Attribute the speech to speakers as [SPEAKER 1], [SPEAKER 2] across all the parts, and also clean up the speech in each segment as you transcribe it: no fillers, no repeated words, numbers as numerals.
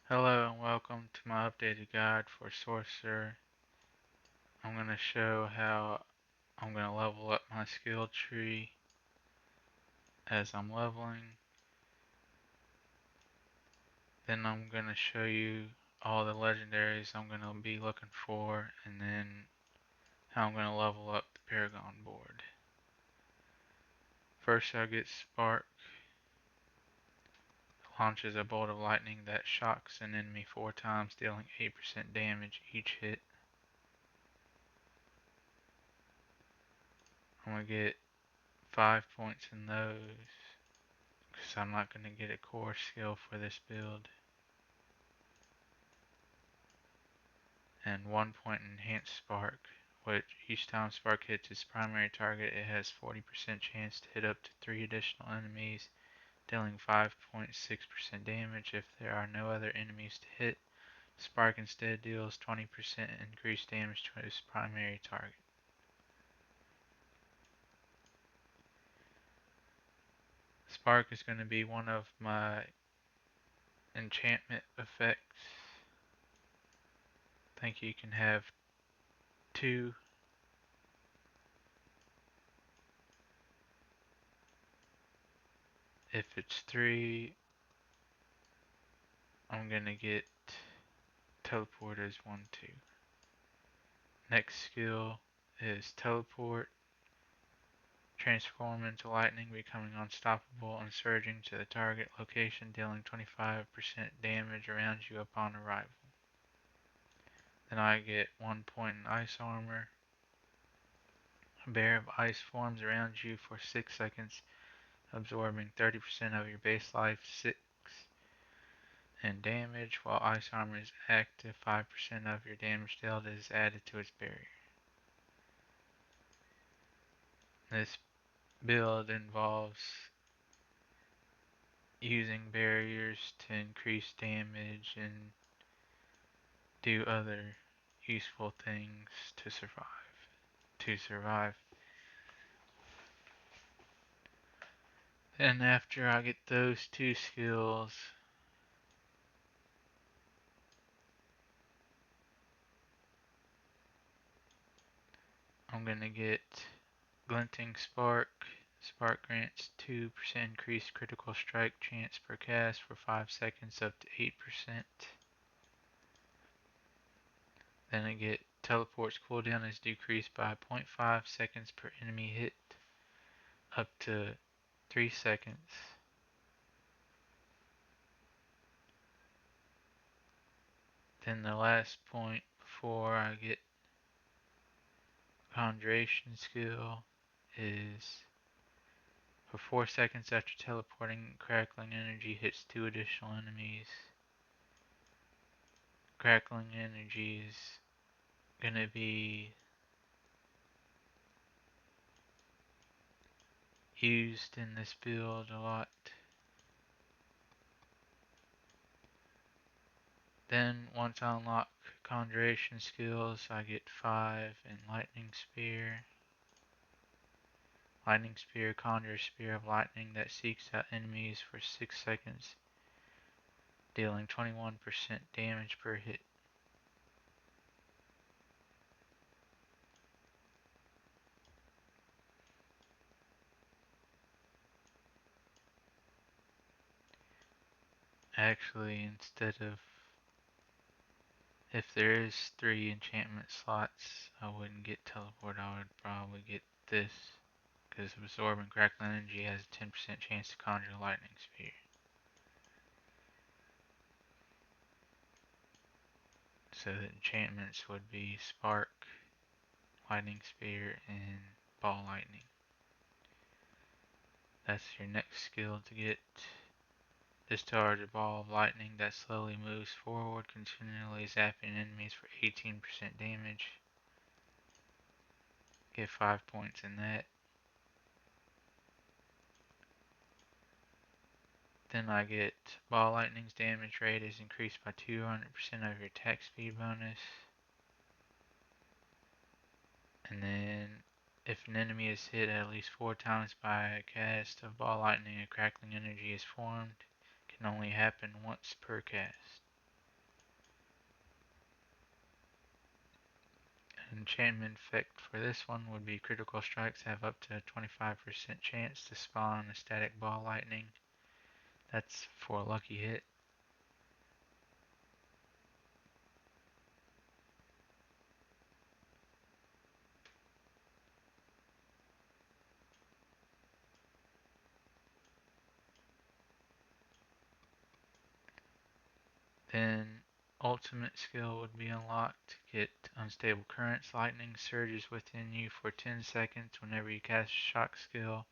[SPEAKER 1] Hello and welcome to my updated guide for sorcerer. I'm going to show how I'm going to level up my skill tree as I'm leveling. Then I'm going to show you all the legendaries I'm going to be looking for, and then how I'm going to level up the paragon board. First I'll get Spark. It launches a bolt of lightning that shocks an enemy 4 times, dealing 8% damage each hit. I'm going to get 5 points in those, because I'm not going to get a core skill for this build. And 1 point enhanced spark, which each time spark hits its primary target, it has 40% chance to hit up to 3 additional enemies, dealing 5.6% damage. If there are no other enemies to hit, spark instead deals 20% increased damage to its primary target. Spark is going to be one of my enchantment effects. I think you can have 2. If it's 3, I'm gonna get teleport as 1, 2. Next skill is teleport. Transform into lightning, becoming unstoppable and surging to the target location, dealing 25% damage around you upon arrival. Then I get 1 point in ice armor. A bear of ice forms around you for 6 seconds, absorbing 30% of your base life, 6 and damage. While ice armor is active, 5% of your damage dealt is added to its barrier. This build involves using barriers to increase damage and do other useful things to survive. And after I get those 2 skills, I'm gonna get Glinting Spark. Spark grants 2% increased critical strike chance per cast for 5 seconds up to 8%. Then I get Teleport's cooldown is decreased by 0.5 seconds per enemy hit up to 3 seconds. Then the last point before I get Conjuration skill is for 4 seconds after teleporting, Crackling energy hits 2 additional enemies. Crackling energy is gonna be used in this build a lot. Then once I unlock Conjuration skills, I get 5 in Lightning Spear. Lightning Spear conjures Spear of Lightning that seeks out enemies for 6 seconds, dealing 21% damage per hit. Actually, instead of, if there is 3 enchantment slots, I wouldn't get teleport, I would probably get this, because absorbing crackling energy has a 10% chance to conjure lightning spear. So the enchantments would be spark, lightning spear, and ball lightning. That's your next skill to get. Discharge a ball of lightning that slowly moves forward, continually zapping enemies for 18% damage. Get 5 points in that. Then I get ball lightning's damage rate is increased by 200% of your attack speed bonus. And then if an enemy is hit at least 4 times by a cast of ball lightning, a crackling energy is formed. It can only happen once per cast. enchantment effect for this one would be critical strikes have up to a 25% chance to spawn a static ball lightning. That's for a lucky hit. Then ultimate skill would be unlocked. Get unstable currents. Lightning surges within you for 10 seconds whenever you cast a shock skill.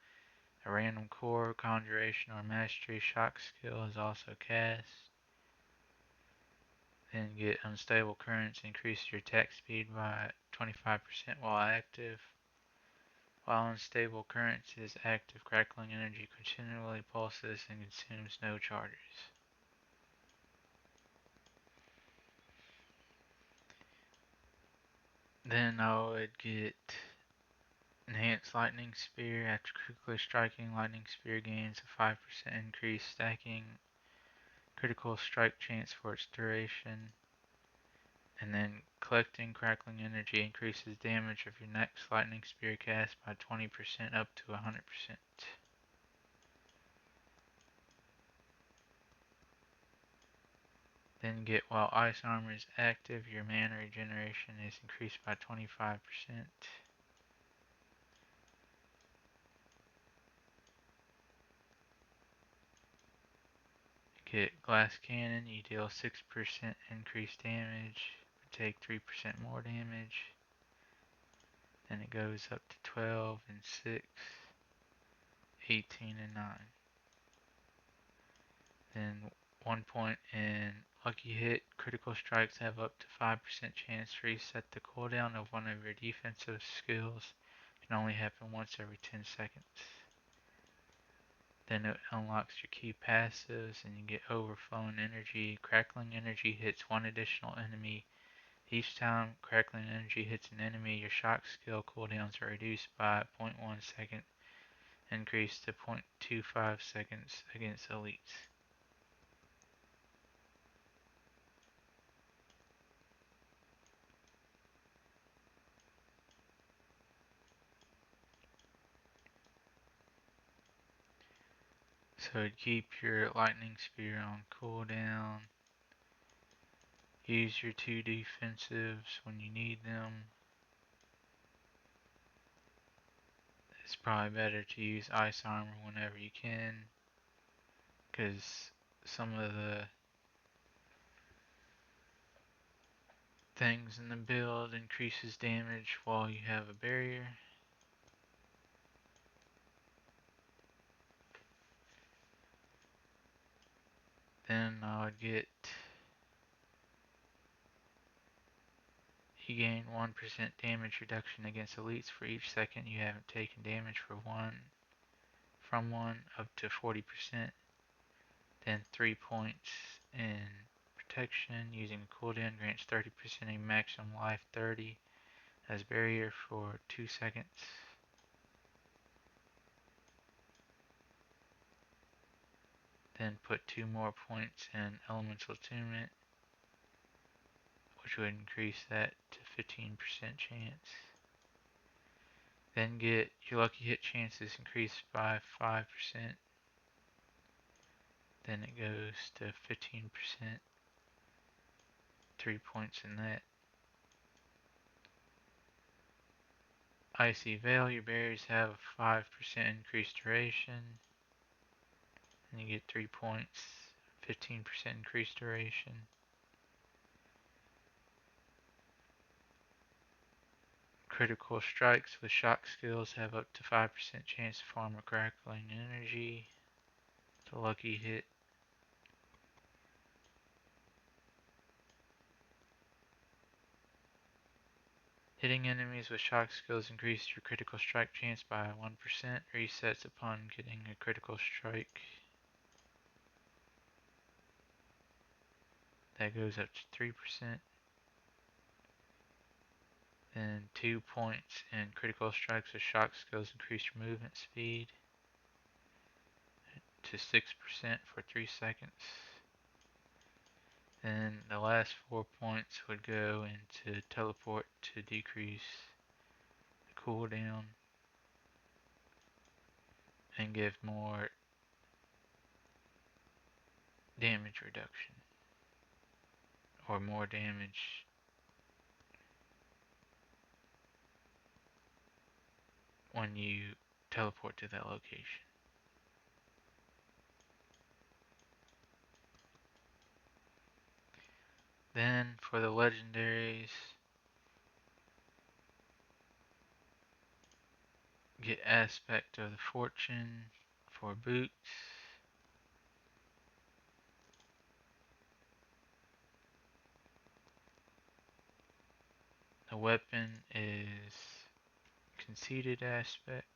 [SPEAKER 1] A random core, conjuration, or mastery shock skill is also cast. Then get unstable currents. Increase your attack speed by 25% while active. While unstable currents is active, crackling energy continually pulses and consumes no charges. Then I would get enhanced lightning spear. After critically striking, lightning spear gains a 5% increase stacking critical strike chance for its duration. And then collecting crackling energy increases damage of your next lightning spear cast by 20% up to 100%. Then get while ice armor is active, your mana regeneration is increased by 25%. Get glass cannon, you deal 6% increased damage, but take 3% more damage. Then it goes up to 12 and 6, 18 and 9. Then 1 point in lucky hit, critical strikes have up to 5% chance to reset the cooldown of one of your defensive skills. It can only happen once every 10 seconds. Then it unlocks your key passives and you get overflowing energy. Crackling energy hits one additional enemy. Each time crackling energy hits an enemy, your shock skill cooldowns are reduced by 0.1 second, increased to 0.25 seconds against elites. So keep your lightning spear on cooldown. Use your 2 defensives when you need them. It's probably better to use ice armor whenever you can, because some of the things in the build increases damage while you have a barrier. Then I would get, you gain 1% damage reduction against elites for each second you haven't taken damage from one up to 40%. Then 3 points in protection using a cooldown grants 30% a maximum life 30 as barrier for 2 seconds. Then put 2 more points in elemental attunement, which would increase that to 15% chance. Then get your lucky hit chances increased by 5%. Then it goes to 15%, 3 points in that. Icy Veil, your berries have a 5% increased duration. And you get 3 points, 15% increased duration. Critical strikes with shock skills have up to 5% chance to farm a crackling energy. It's a lucky hit. Hitting enemies with shock skills increases your critical strike chance by 1%, resets upon getting a critical strike. That goes up to 3%. Then 2 points in critical strikes with shock skills increase your movement speed to 6% for 3 seconds. Then the last 4 points would go into teleport to decrease the cooldown and give more damage reduction, or more damage when you teleport to that location. Then for the legendaries, get aspect of the fortune for boots. The weapon is conceited aspect.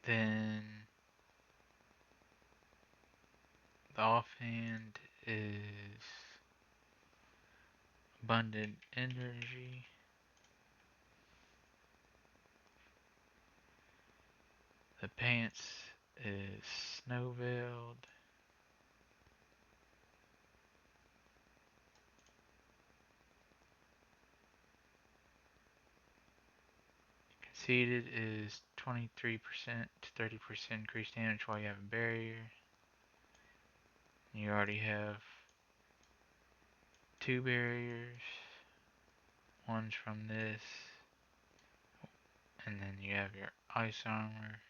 [SPEAKER 1] Then the offhand is abundant energy. The pants is snow veiled. Conceited is 23% to 30% increased damage while you have a barrier. You already have 2 barriers. One's from this, and then you have your ice armor.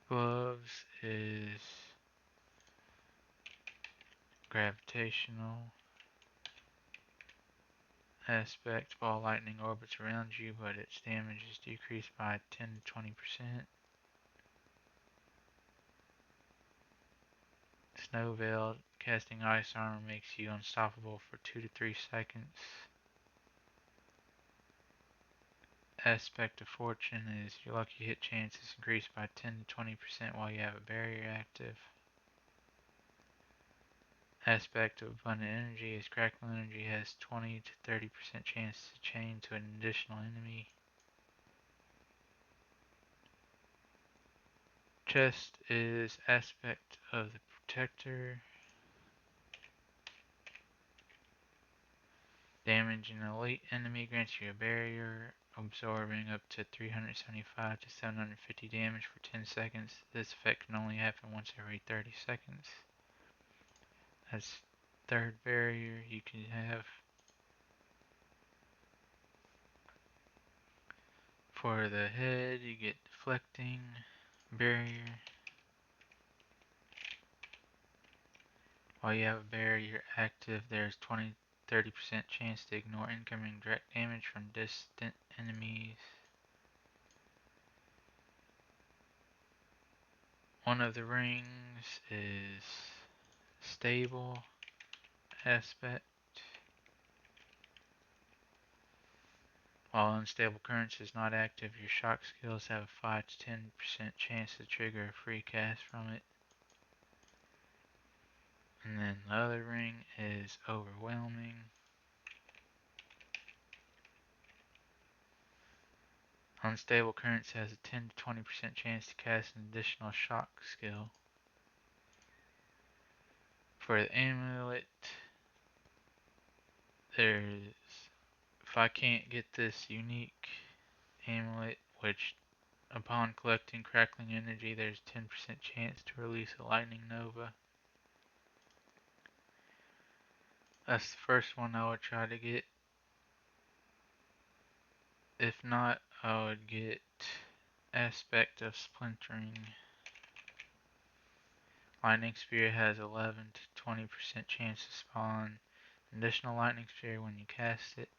[SPEAKER 1] Gloves is gravitational aspect. Ball lightning orbits around you, but its damage is decreased by 10 to 20%. Snow veiled, casting ice armor makes you unstoppable for 2 to 3 seconds. Aspect of fortune is your lucky hit chance is increased by 10 to 20% while you have a barrier active. Aspect of abundant energy is crackling energy has 20 to 30% chance to chain to an additional enemy. Chest is aspect of the protector. Damaging an elite enemy grants you a barrier, absorbing up to 375 to 750 damage for 10 seconds. This effect can only happen once every 30 seconds. That's third barrier you can have. For the head, you get deflecting, barrier. While you have a barrier active, there's 20-30% chance to ignore incoming direct damage from distant enemies. One of the rings is stable aspect. While unstable currents is not active, your shock skills have a 5 to 10% chance to trigger a free cast from it. And then the other ring is overwhelming. Unstable currents has a 10 to 20% chance to cast an additional shock skill. For the amulet, if I can't get this unique amulet, which upon collecting crackling energy, there's 10% chance to release a lightning nova. That's the first one I would try to get. If not, I would get aspect of splintering. Lightning Spear has 11 to 20% chance to spawn an additional Lightning Spear when you cast it.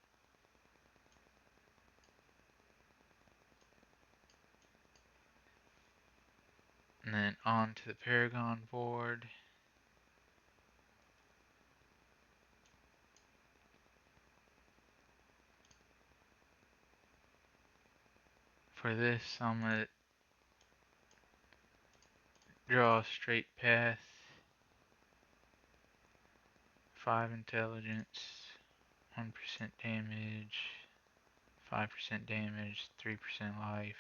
[SPEAKER 1] And then on to the paragon board. For this, I'm going to draw a straight path, 5 intelligence, 1% damage, 5% damage, 3% life,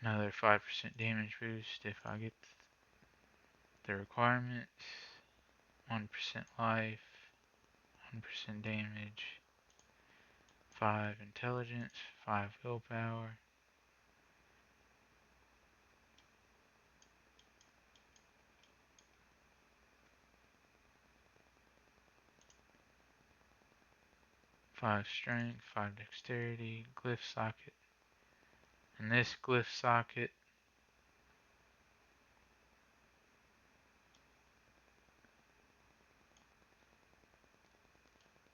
[SPEAKER 1] another 5% damage boost if I get the requirements, 1% life, 1% damage, 5 intelligence, 5 willpower, five strength, 5 dexterity, glyph socket. And this glyph socket,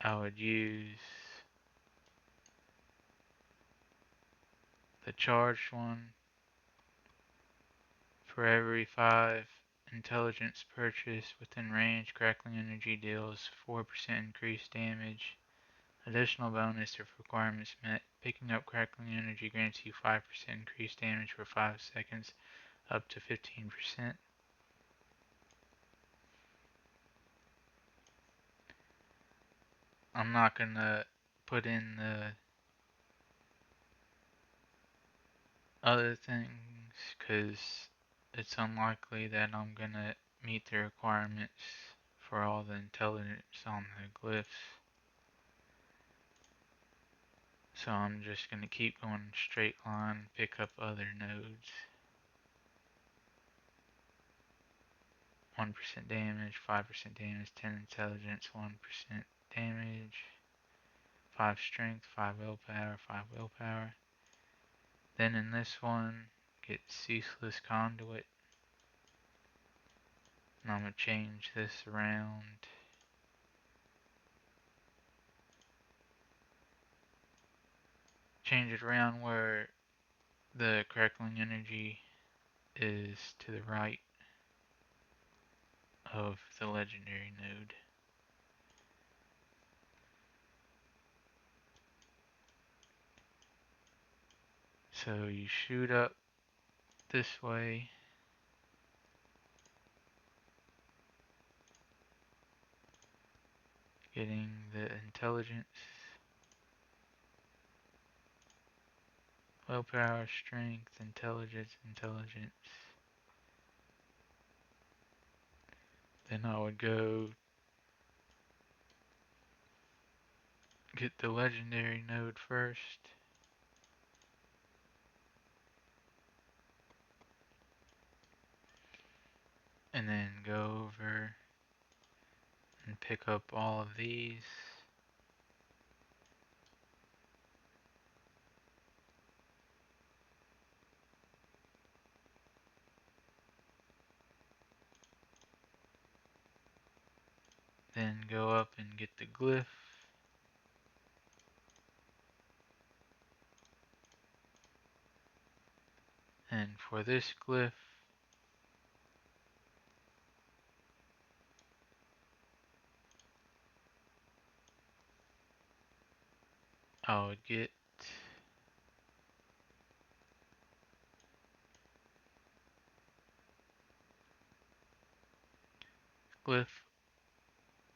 [SPEAKER 1] I would use the charged one. For every 5 intelligence purchase within range, Crackling Energy deals 4% increased damage. Additional bonus if requirements met. Picking up Crackling Energy grants you 5% increased damage for 5 seconds, up to 15%. I'm not gonna put in the other things because it's unlikely that I'm gonna meet the requirements for all the intelligence on the glyphs. So I'm just going to keep going straight line, pick up other nodes. 1% damage, 5% damage, 10 intelligence, 1% damage, 5 strength, 5 willpower, 5 willpower. Then in this one, get ceaseless conduit. And I'm going to change this around. Change it around where the crackling energy is to the right of the legendary node. So you shoot up this way, getting the intelligence, willpower, strength, intelligence, intelligence. Then I would go get the legendary node first. And then go over and pick up all of these. Then go up and get the glyph. And for this glyph, I would get glyph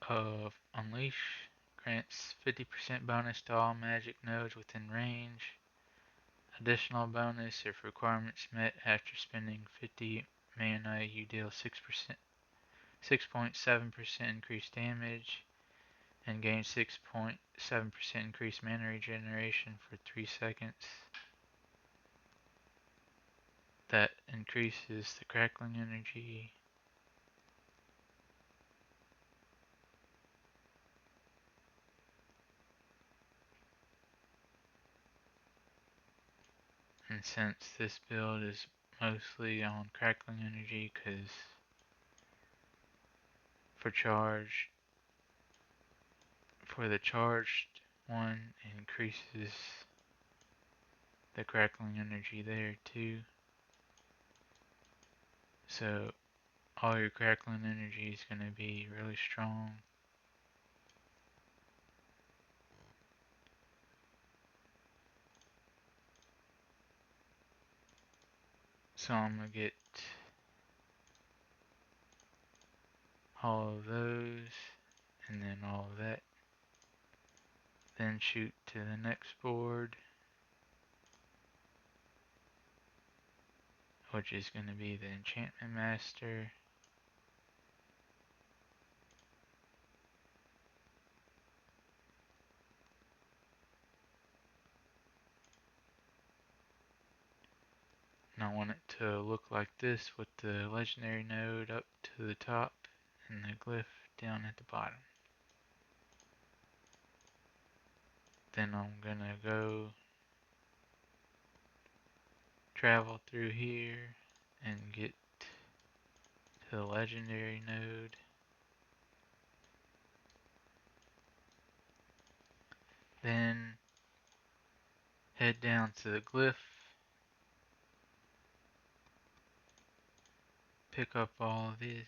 [SPEAKER 1] of Unleash. Grants 50% bonus to all magic nodes within range. Additional bonus if requirements met after spending 50 mana, you deal 6.7% increased damage and gain 6.7% increased mana regeneration for 3 seconds. That increases the crackling energy. And since this build is mostly on crackling energy because for the charged one, it increases the crackling energy there too. So all your crackling energy is going to be really strong. So I'm going to get all of those and then all of that. Then shoot to the next board, which is going to be the enchantment master. And I want it to look like this with the legendary node up to the top and the glyph down at the bottom. Then I'm gonna go travel through here and get to the legendary node. Then head down to the glyph, pick up all of these,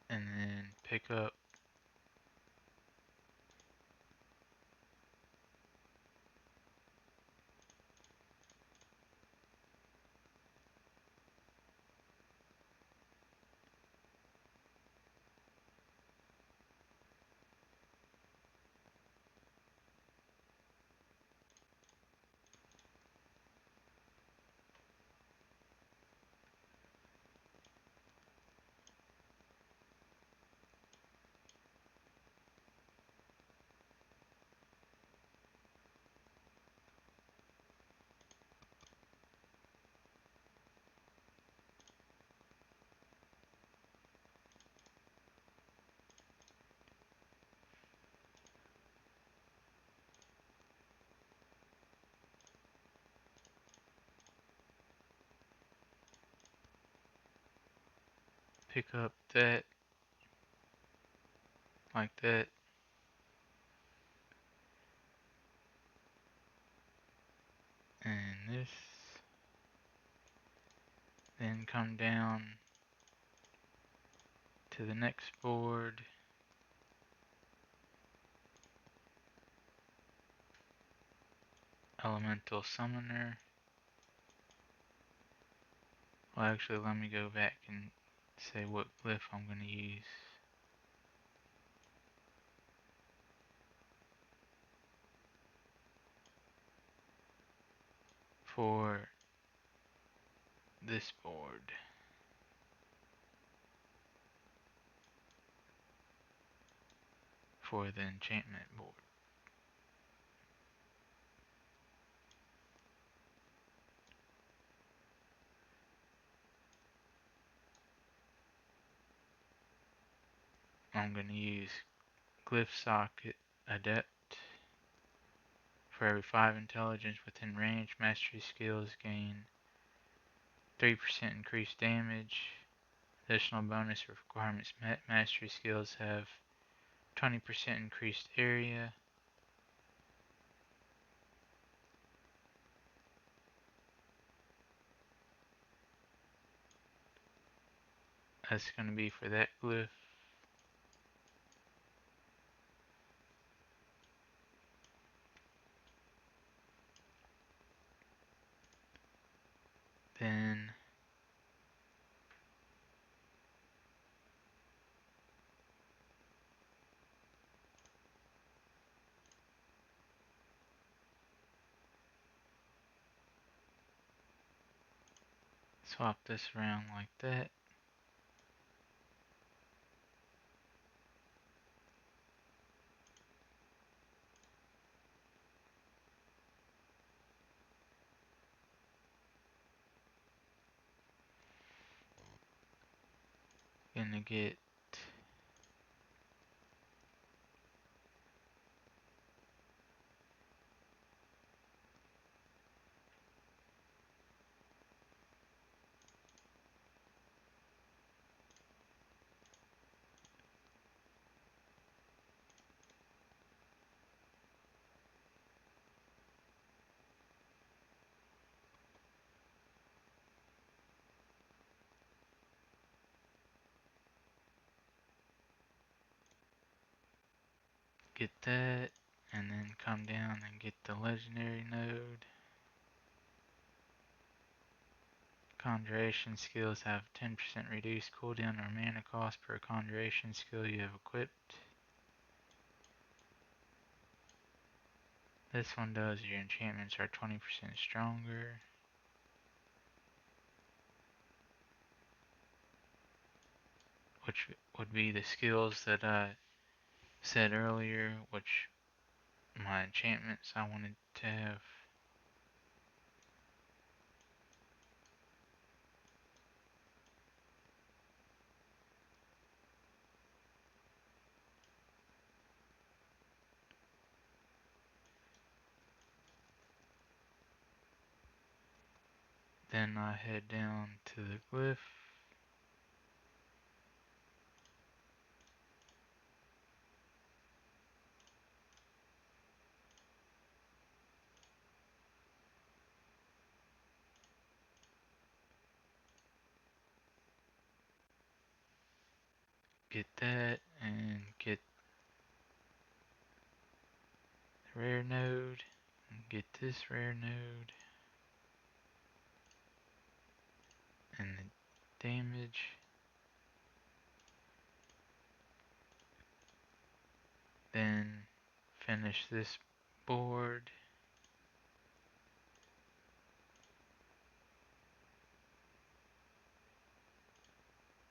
[SPEAKER 1] and then pick up that like that, and this, then come down to the next board, elemental summoner. Well, actually, let me go back and say what glyph I'm going to use for this board. For the enchantment board. I'm going to use glyph socket adept. For every 5 intelligence within range, mastery skills gain 3% increased damage. Additional bonus if requirements met. Mastery skills have 20% increased area. That's going to be for that glyph. Then swap this around like that. Gonna get that, and then come down and get the legendary node. Conjuration skills have 10% reduced cooldown or mana cost per conjuration skill you have equipped. This one does your enchantments are 20% stronger. Which would be the skills that I said earlier, which my enchantments I wanted to have. Then I head down to the glyph. Get that and get the rare node and get this rare node and the damage. Then finish this board.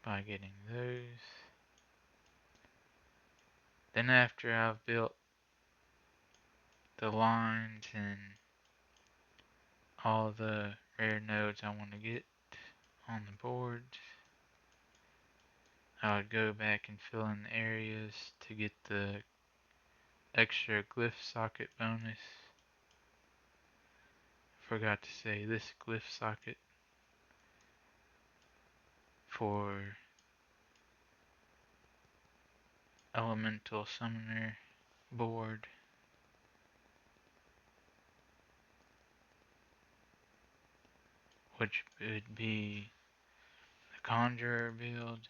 [SPEAKER 1] By getting those. Then after I've built the lines and all the rare nodes I want to get on the board, I would go back and fill in the areas to get the extra glyph socket bonus. Forgot to say this glyph socket for elemental summoner board, which would be the conjurer build.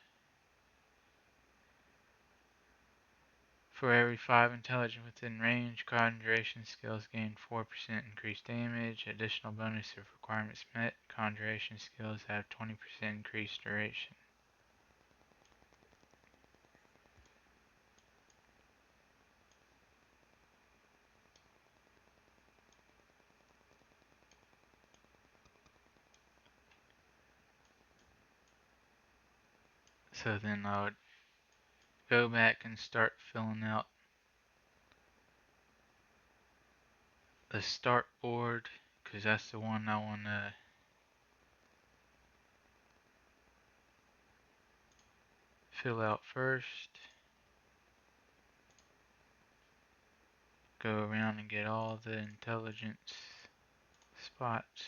[SPEAKER 1] For every 5 intelligence within range, conjuration skills gain 4% increased damage. Additional bonus if requirements met. Conjuration skills have 20% increased duration. So then I would go back and start filling out the start board, because that's the one I want to fill out first. Go around and get all the intelligence spots.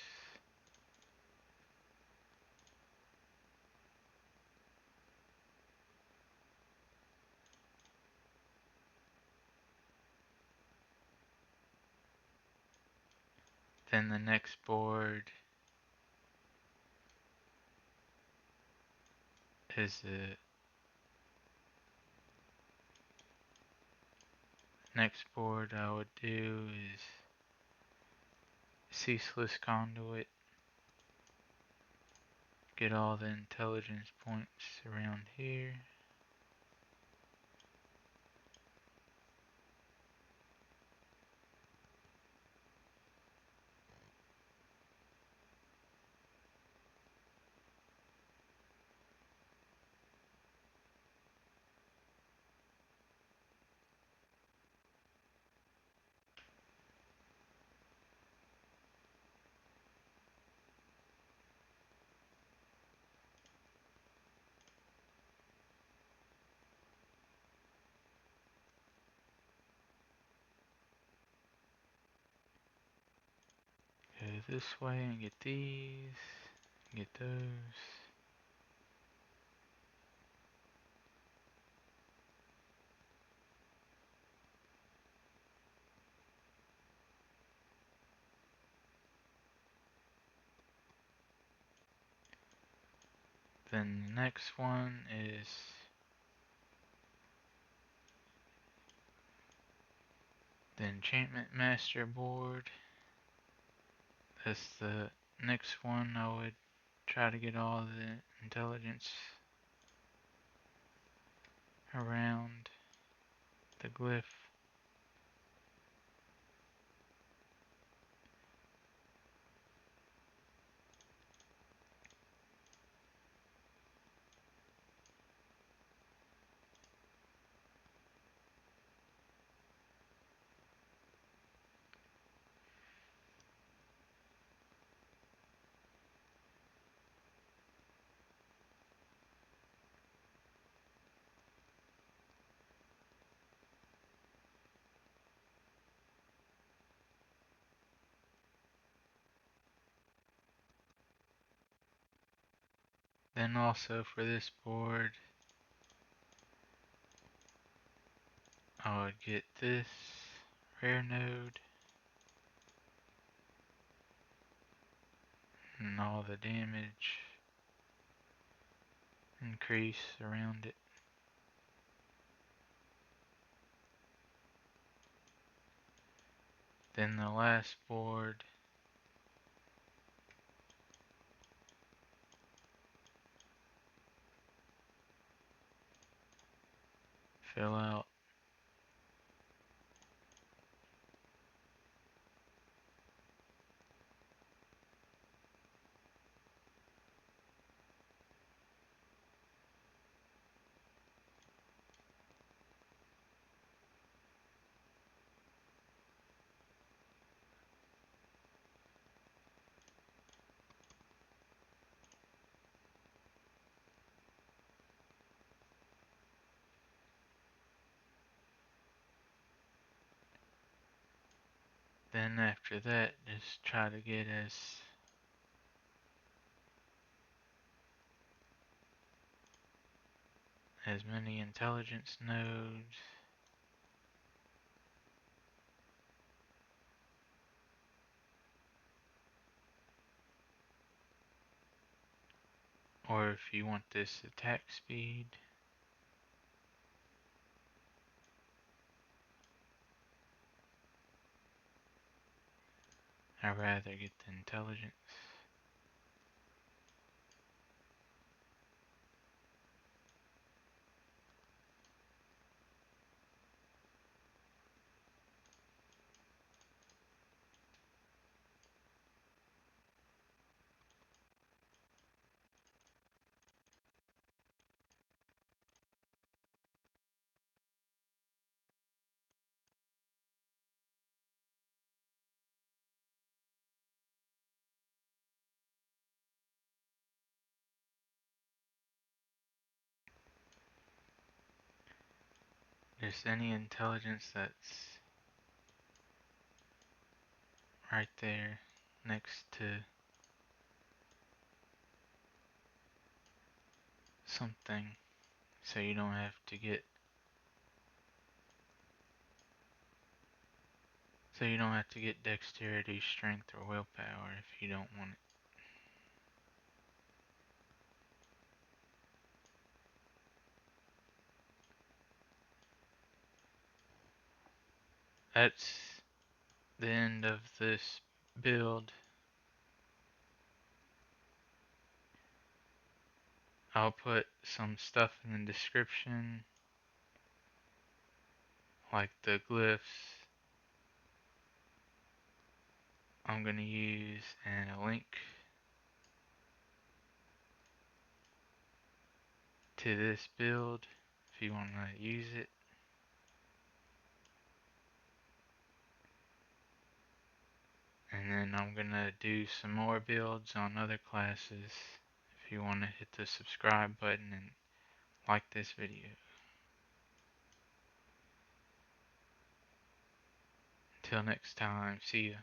[SPEAKER 1] Then the next board is the next board I would do is ceaseless conduit. Get all the intelligence points around here. this way and get these, get those. Then the next one is the enchantment master board. That's the next one. I would try to get all the intelligence around the glyph. Then also for this board, I would get this rare node and all the damage increase around it. Then the last board, fill out then after that, just try to get as many intelligence nodes or if you want this attack speed, I'd rather get the intelligence. Just any intelligence that's right there next to something, so you don't have to get dexterity, strength, or willpower if you don't want it. That's the end of this build. I'll put some stuff in the description, like the glyphs I'm going to use, and a link to this build if you want to use it. And then I'm going to do some more builds on other classes if you want to hit the subscribe button and like this video. Until next time, see ya.